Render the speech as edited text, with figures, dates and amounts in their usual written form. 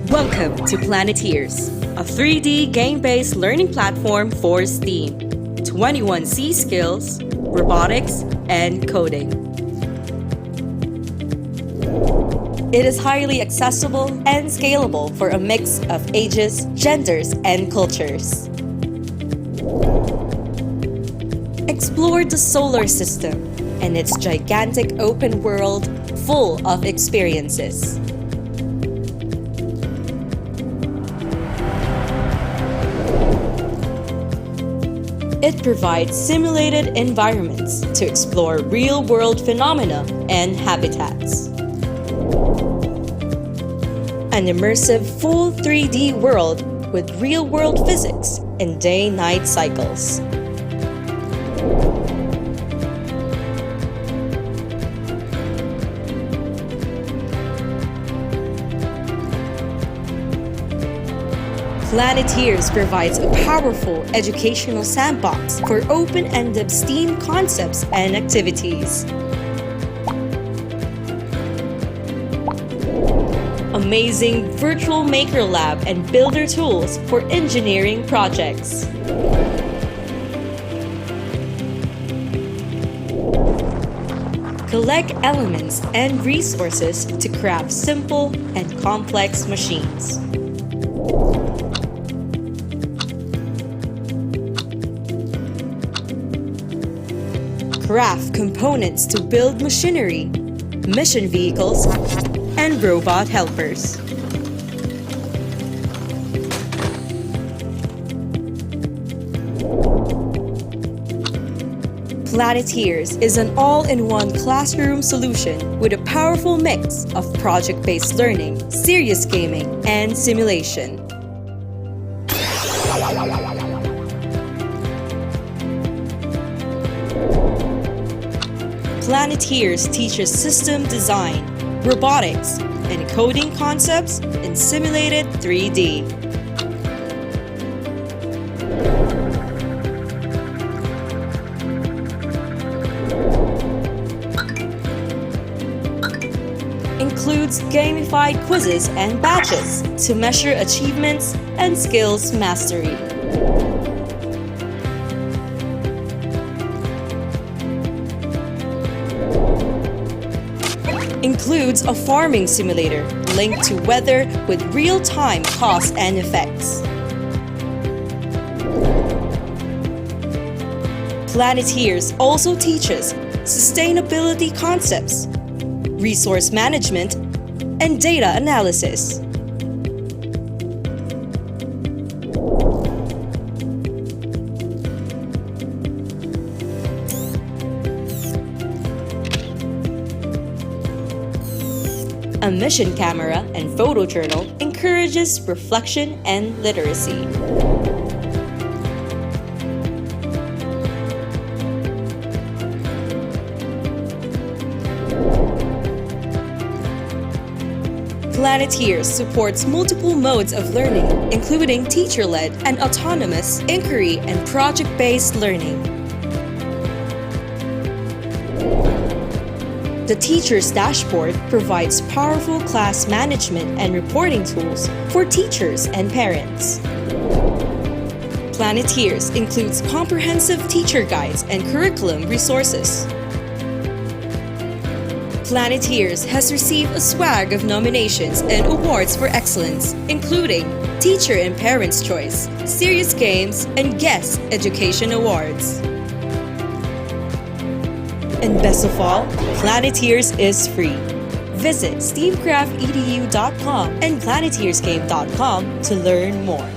Welcome to Planeteers, a 3D game-based learning platform for STEAM, 21C skills, robotics, and coding. It is highly accessible and scalable for a mix of ages, genders, and cultures. Explore the solar system and its gigantic open world full of experiences. It provides simulated environments to explore real-world phenomena and habitats. An immersive full 3D world with real-world physics and day-night cycles. Planeteers provides a powerful educational sandbox for open-ended STEAM concepts and activities. Amazing virtual maker lab and builder tools for engineering projects. Collect elements and resources to craft simple and complex machines. Craft components to build machinery, mission vehicles, and robot helpers. Planeteers is an all-in-one classroom solution with a powerful mix of project-based learning, serious gaming, and simulation. Planeteers teaches system design, robotics, and coding concepts in simulated 3D. Includes gamified quizzes and badges to measure achievements and skills mastery. Includes a farming simulator linked to weather with real-time cause and effects. Planeteers also teaches sustainability concepts, resource management, and data analysis. A mission camera and photojournal encourages reflection and literacy. Planeteers supports multiple modes of learning, including teacher-led and autonomous inquiry and project-based learning. The teacher's dashboard provides powerful class management and reporting tools for teachers and parents. Planeteers includes comprehensive teacher guides and curriculum resources. Planeteers has received a swag of nominations and awards for excellence, including Teacher and Parents' Choice, Serious Games, and Guest Education Awards. And best of all, Planeteers is free. Visit steamcraftedu.com and planeteersgame.com to learn more.